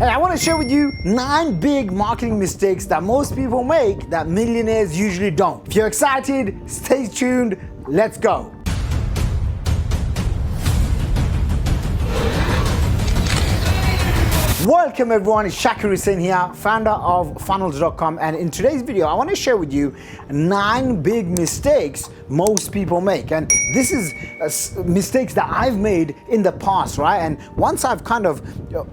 Hey, I want to share with you 9 big marketing mistakes that most people make that millionaires usually don't. If you're excited, stay tuned. Let's go. Welcome everyone, it's Shaqir Hussyin here, founder of funnels.com, and in today's video I want to share with you 9 big mistakes most people make. And this is mistakes that I've made in the past, right? And once I've kind of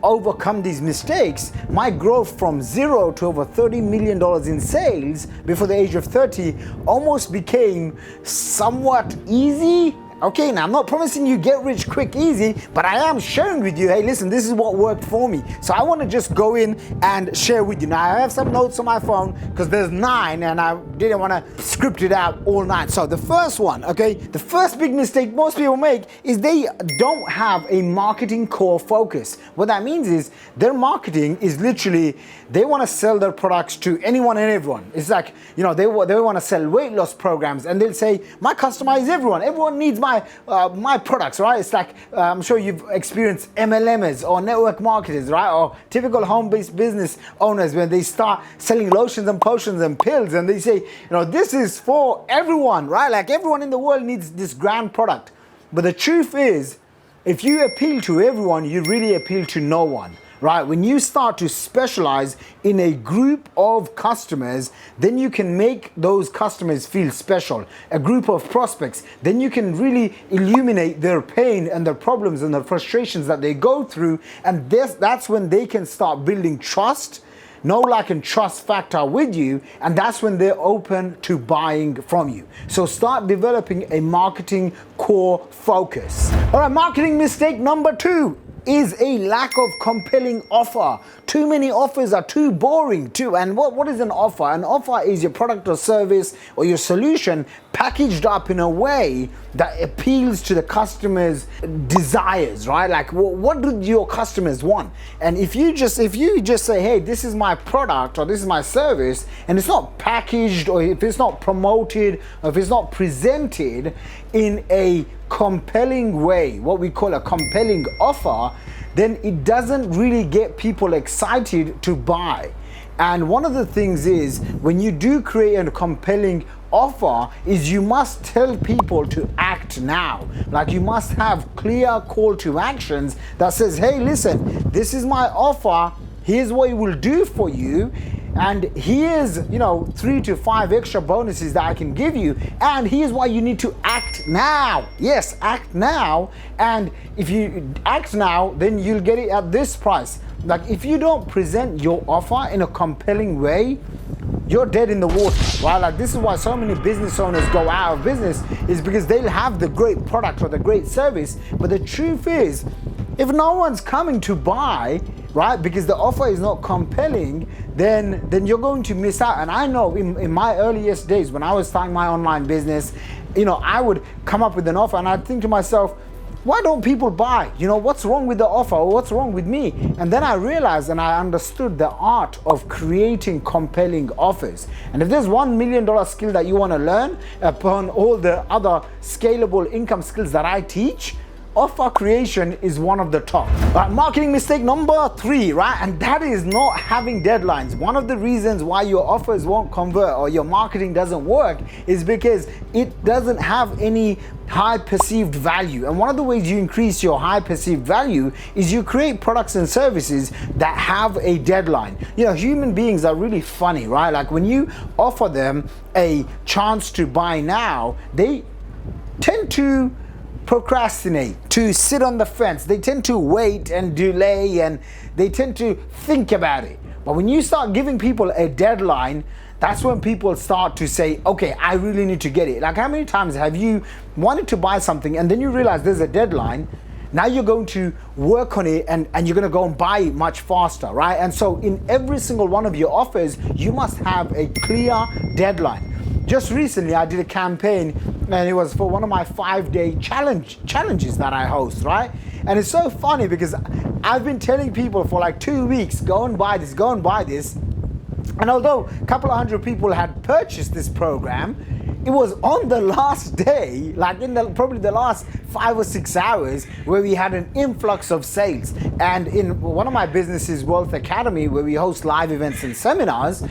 overcome these mistakes, my growth from 0 to over $30 million in sales before the age of 30 almost became somewhat easy. Okay, now I'm not promising you get rich quick easy, but I am sharing with you, hey listen, this is what worked for me. So I want to just go in and share with you. Now I have some notes on my phone because there's 9 and I didn't want to script it out all 9. So the first one, okay, the first big mistake most people make is they don't have a marketing core focus. What that means is their marketing is literally, they want to sell their products to anyone and everyone. It's like, you know, they want to sell weight loss programs and they'll say, my customer is everyone. Everyone needs my products, right? It's like, I'm sure you've experienced MLMs or network marketers, right? Or typical home-based business owners when they start selling lotions and potions and pills and they say, you know, this is for everyone, right? Like everyone in the world needs this grand product. But the truth is, if you appeal to everyone, you really appeal to no one. Right? When you start to specialize in a group of customers, then you can make those customers feel special. A group of prospects, then you can really illuminate their pain and their problems and their frustrations that they go through. And that's when they can start building trust, know, like, and trust factor with you, and that's when they're open to buying from you. So start developing a marketing core focus. All right, marketing mistake number 2 is a lack of compelling offer. Too many offers are too boring too. And what is an offer? An offer is your product or service or your solution packaged up in a way that appeals to the customer's desires, right? Like what do your customers want? And if you just say, hey, this is my product or this is my service, and it's not packaged, or if it's not promoted, or if it's not presented in a compelling way, what we call a compelling offer, then it doesn't really get people excited to buy. And one of the things is, when you do create a compelling offer, is you must tell people to act now. Like you must have clear call to actions that says, hey listen, this is my offer, here's what it will do for you, and here's, you know, 3 to 5 extra bonuses that I can give you, and here's why you need to act now. Yes, act now. And if you act now, then you'll get it at this price. Like if you don't present your offer in a compelling way, you're dead in the water, right? Like this is why so many business owners go out of business, is because they'll have the great product or the great service, but the truth is, if no one's coming to buy, right, because the offer is not compelling, then you're going to miss out. And I know in my earliest days when I was starting my online business, you know, I would come up with an offer and I'd think to myself, why don't people buy? You know, what's wrong with the offer, or what's wrong with me? And then I realized and I understood the art of creating compelling offers. And if there's $1 million skill that you want to learn upon all the other scalable income skills that I teach, offer creation is one of the top. Right, marketing mistake number 3, right? And that is not having deadlines. One of the reasons why your offers won't convert or your marketing doesn't work is because it doesn't have any high perceived value. And one of the ways you increase your high perceived value is you create products and services that have a deadline. You know, human beings are really funny, right? Like when you offer them a chance to buy now, they tend to procrastinate, to sit on the fence. They tend to wait and delay, and they tend to think about it. But when you start giving people a deadline, that's when people start to say, okay, I really need to get it. Like how many times have you wanted to buy something and then you realize there's a deadline? Now you're going to work on it and you're going to go and buy it much faster, right? And so in every single one of your offers, you must have a clear deadline. Just recently, I did a campaign and it was for one of my 5-day challenges that I host, right? And it's so funny because I've been telling people for like 2 weeks, go and buy this, go and buy this. And although a couple of hundred people had purchased this program, it was on the last day, like in probably the last 5 or 6 hours, where we had an influx of sales. And in one of my businesses, Wealth Academy, where we host live events and seminars,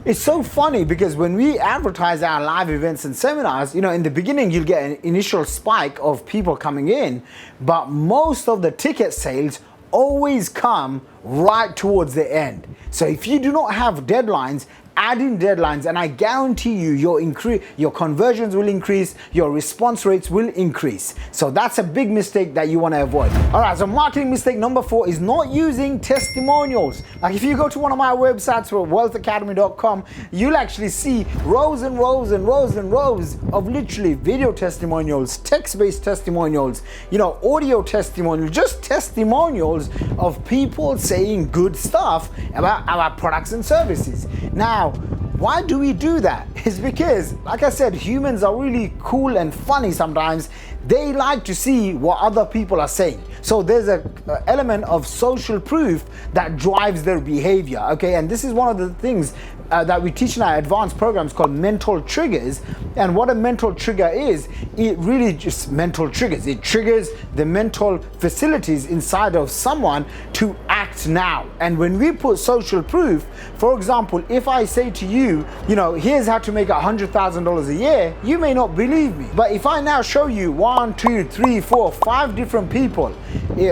it's so funny because when we advertise our live events and seminars, in the beginning you'll get an initial spike of people coming in, but most of the ticket sales always come right towards the end. So if you do not have deadlines, add in deadlines, and I guarantee you your conversions will increase, your response rates will increase. So that's a big mistake that you want to avoid. All right, so marketing mistake number 4 is not using testimonials. Like if you go to one of my websites, wealthacademy.com, you'll actually see rows and rows and rows and rows of literally video testimonials, text-based testimonials, audio testimonials, just testimonials of people saying good stuff about our products and services. Now, why do we do that? It's because, like I said, humans are really cool and funny sometimes. They like to see what other people are saying. So there's an element of social proof that drives their behavior, okay? And this is one of the things that we teach in our advanced programs called mental triggers. And what a mental trigger is, it really just mental triggers. It triggers the mental facilities inside of someone to act now. And when we put social proof, for example, if I say to you, here's how to make $100,000 a year, you may not believe me. But if I now show you 1, 2, 3, 4, 5 different people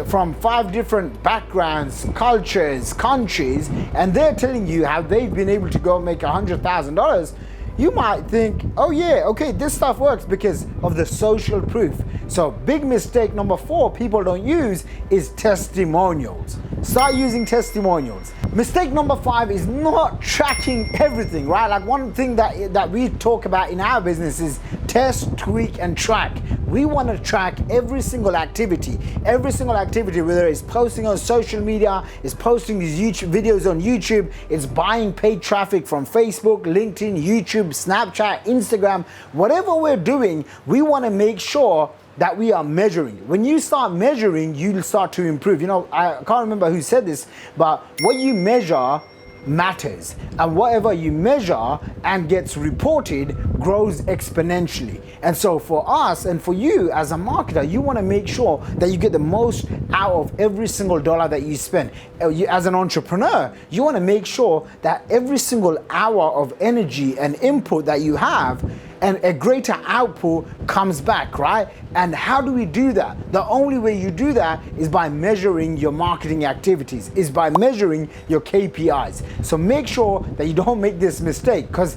from 5 different backgrounds, cultures, countries, and they're telling you how they've been able to go make $100,000, you might think, oh yeah, okay, this stuff works because of the social proof. So big mistake number 4 people don't use is testimonials. Start using testimonials. Mistake number 5 is not tracking everything, right? Like one thing that we talk about in our business is test, tweak, and track. We want to track every single activity, whether it's posting on social media, it's posting these YouTube videos on YouTube, it's buying paid traffic from Facebook, LinkedIn, YouTube, Snapchat, Instagram, whatever we're doing, we want to make sure that we are measuring. When you start measuring, you'll start to improve. I can't remember who said this, but what you measure matters, and whatever you measure and gets reported grows exponentially. And so for us and for you as a marketer, you want to make sure that you get the most out of every single dollar that you spend. As an entrepreneur, you want to make sure that every single hour of energy and input that you have and a greater output comes back, right? And how do we do that? The only way you do that is by measuring your marketing activities, is by measuring your KPIs. So make sure that you don't make this mistake, because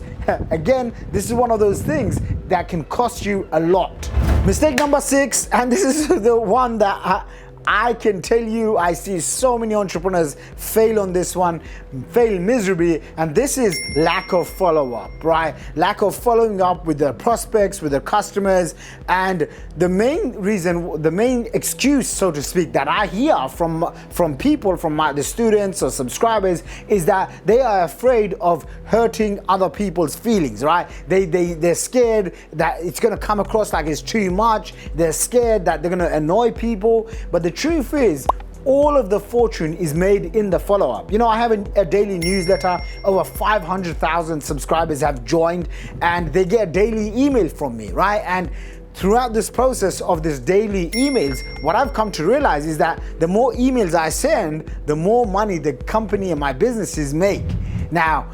again, this is one of those things that can cost you a lot. Mistake number 6, and this is the one that I can tell you, I see so many entrepreneurs fail on this one, fail miserably, and this is lack of follow-up, right? Lack of following up with their prospects, with their customers. And the main reason, the main excuse, so to speak, that I hear from people, from the students or subscribers, is that they are afraid of hurting other people's feelings, right? They're scared that it's gonna come across like it's too much. They're scared that they're gonna annoy people. But the truth is, all of the fortune is made in the follow-up. I have a daily newsletter. Over 500,000 subscribers have joined, and they get a daily email from me, right? And throughout this process of this daily emails, what I've come to realize is that the more emails I send, the more money the company and my businesses make. Now,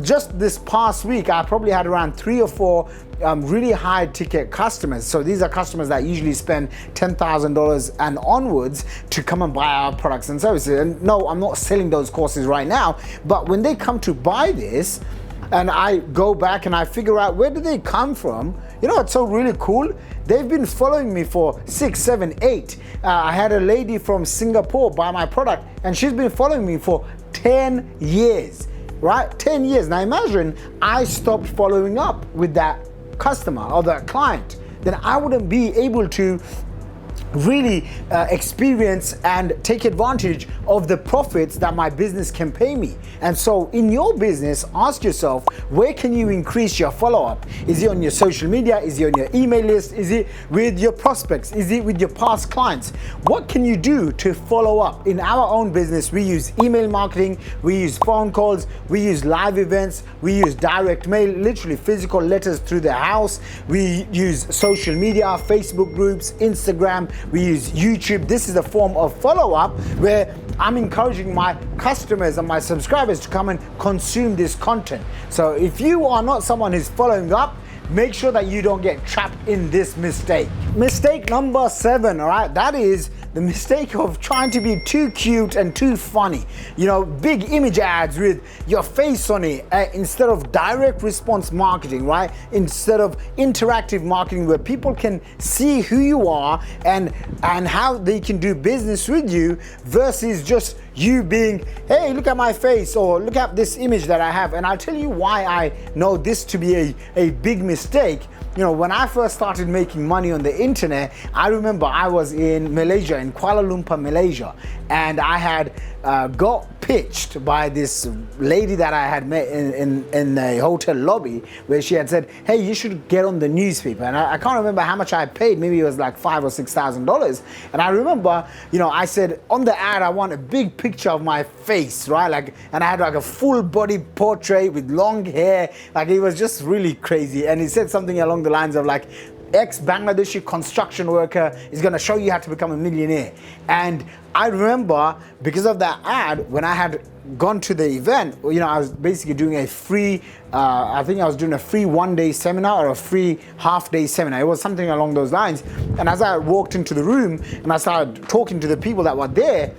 just this past week, I probably had around 3 or 4 really high ticket customers. So these are customers that usually spend $10,000 and onwards to come and buy our products and services. And no, I'm not selling those courses right now, but when they come to buy this, and I go back and I figure out where do they come from. What's so really cool? They've been following me for 6, 7, 8. I had a lady from Singapore buy my product, and she's been following me for 10 years, right? 10 years. Now imagine I stopped following up with that customer or that client, then I wouldn't be able to really experience and take advantage of the profits that my business can pay me. And so in your business, ask yourself, where can you increase your follow-up? Is it on your social media? Is it on your email list? Is it with your prospects? Is it with your past clients? What can you do to follow up? In our own business, we use email marketing, we use phone calls, we use live events, we use direct mail, literally physical letters through the house. We use social media, Facebook groups, Instagram, we use YouTube. This is a form of follow-up where I'm encouraging my customers and my subscribers to come and consume this content. So if you are not someone who's following up, make sure that you don't get trapped in this mistake. Mistake number 7, all right, that is the mistake of trying to be too cute and too funny. You know, big image ads with your face on it instead of direct response marketing, right? Instead of interactive marketing where people can see who you are and how they can do business with you versus just you being, hey, look at my face, or look at this image that I have. And I'll tell you why I know this to be a big mistake. You know, when I first started making money on the internet, I remember I was in Malaysia, in Kuala Lumpur, Malaysia, and I had got pitched by this lady that I had met in the hotel lobby, where she had said, hey, you should get on the newspaper. And I can't remember how much I paid, maybe it was like $5,000 or $6,000. And I remember, you know, I said on the ad, I want a big picture of my face, right? Like, and I had like a full body portrait with long hair. Like, it was just really crazy. And he said something along the lines of like, ex-Bangladeshi construction worker is going to show you how to become a millionaire. And I remember, because of that ad, when I had gone to the event, you know, I was basically doing a free, I think I was doing a free one-day seminar or a free half-day seminar. It was something along those lines. And as I walked into the room and I started talking to the people that were there,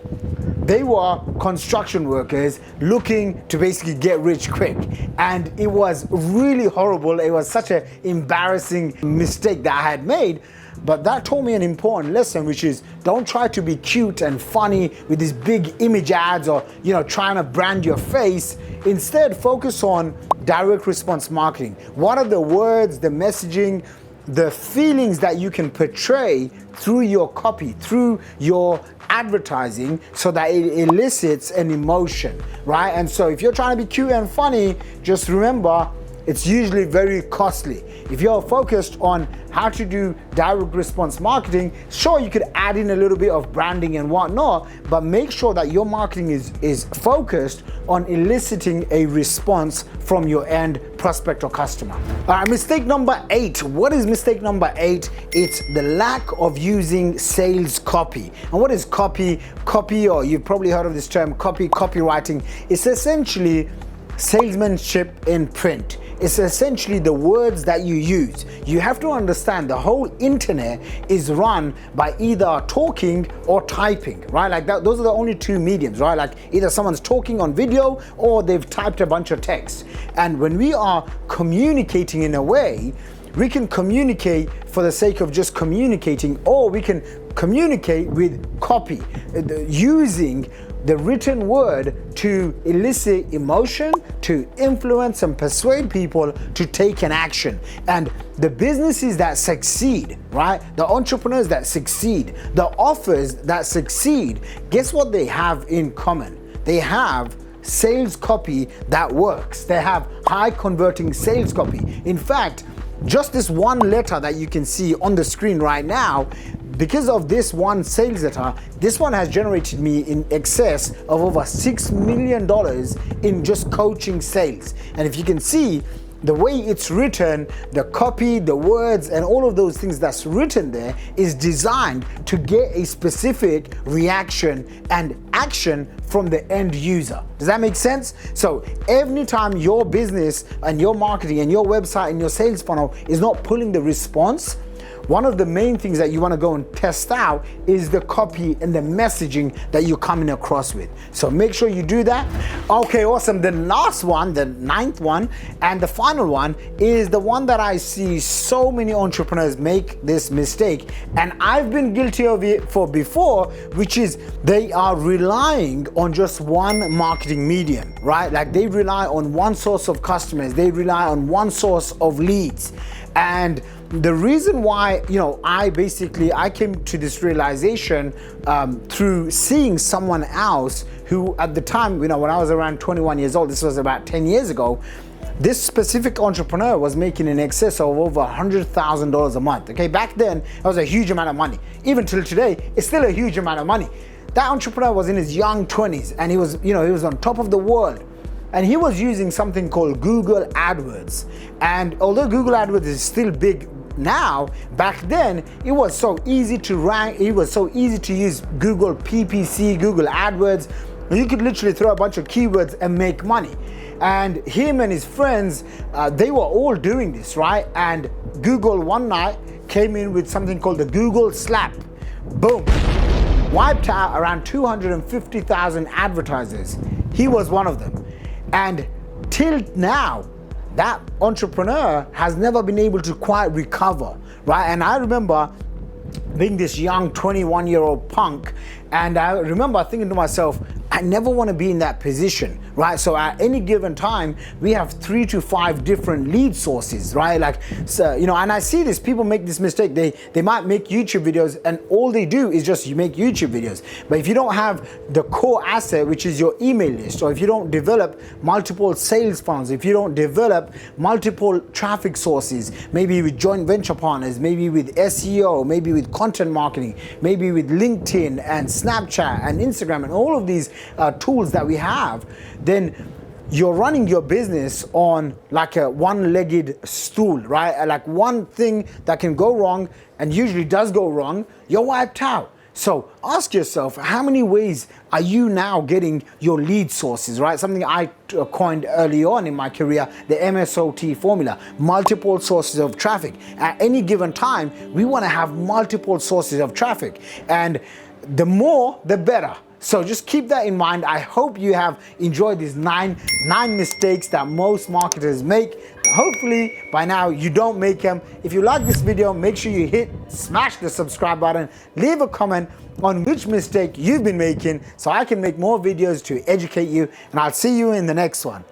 they were construction workers looking to basically get rich quick. And it was really horrible. It was such an embarrassing mistake that I had made. But that taught me an important lesson, which is don't try to be cute and funny with these big image ads or, you know, trying to brand your face. Instead, focus on direct response marketing. What are the words, the messaging, the feelings that you can portray through your copy, through your advertising, so that it elicits an emotion, right? And so if you're trying to be cute and funny, just remember, it's usually very costly. If you're focused on how to do direct response marketing, sure, you could add in a little bit of branding and whatnot, but make sure that your marketing is focused on eliciting a response from your end prospect or customer. All right, mistake number 8. What is mistake number 8? It's the lack of using sales copy. And what is copy? Copy, or you've probably heard of this term, copywriting. It's essentially salesmanship in print. It's essentially the words that you use. You have to understand the whole internet is run by either talking or typing, right? Like that, those are the only two mediums, right? Like either someone's talking on video or they've typed a bunch of text. And when we are communicating in a way, we can communicate for the sake of just communicating, or we can communicate with copy, using the written word to elicit emotion, to influence and persuade people to take an action. And the businesses that succeed, right? The entrepreneurs that succeed, the offers that succeed, guess what they have in common? They have sales copy that works. They have high converting sales copy. In fact, just this one letter that you can see on the screen right now, because of this one sales letter, this one has generated me in excess of over $6 million in just coaching sales. And if you can see the way it's written, the copy, the words, and all of those things that's written there is designed to get a specific reaction and action from the end user. Does that make sense? So every time your business and your marketing and your website and your sales funnel is not pulling the response, one of the main things that you want to go and test out is the copy and the messaging that you're coming across with. So make sure you do that. Okay, awesome. The last one, the 9th one, and the final one is the one that I see so many entrepreneurs make this mistake, and I've been guilty of it for before, which is they are relying on just one marketing medium, right? Like they rely on one source of customers, they rely on one source of leads, and the reason why, I came to this realization through seeing someone else who at the time, when I was around 21 years old, this was about 10 years ago, this specific entrepreneur was making in excess of over $100,000 a month. Okay, back then, it was a huge amount of money. Even till today, it's still a huge amount of money. That entrepreneur was in his young 20s and he was on top of the world. And he was using something called Google AdWords. And although Google AdWords is still big now, back then it was so easy to rank, it was so easy to use Google PPC, Google AdWords. You could literally throw a bunch of keywords and make money. And him and his friends, they were all doing this, right? And Google one night came in with something called the Google Slap. Boom. Wiped out around 250,000 advertisers. He was one of them. And till now, that entrepreneur has never been able to quite recover, right? And I remember being this young 21-year-old punk, and I remember thinking to myself, I never want to be in that position, right? So at any given time, we have 3 to 5 different lead sources, right? And I see this, people make this mistake. They might make YouTube videos and all they do is just you make YouTube videos. But if you don't have the core asset, which is your email list, or if you don't develop multiple sales funnels, if you don't develop multiple traffic sources, maybe with joint venture partners, maybe with SEO, maybe with content marketing, maybe with LinkedIn and Snapchat and Instagram and all of these tools that we have, then you're running your business on like a one-legged stool, right? Like one thing that can go wrong, and usually does go wrong, you're wiped out. So ask yourself, how many ways are you now getting your lead sources, right? Something I coined early on in my career, the MSOT formula, multiple sources of traffic. At any given time, we want to have multiple sources of traffic, and the more, the better. So just keep that in mind. I hope you have enjoyed these nine mistakes that most marketers make. Hopefully by now you don't make them. If you like this video, make sure you smash the subscribe button, leave a comment on which mistake you've been making so I can make more videos to educate you, and I'll see you in the next one.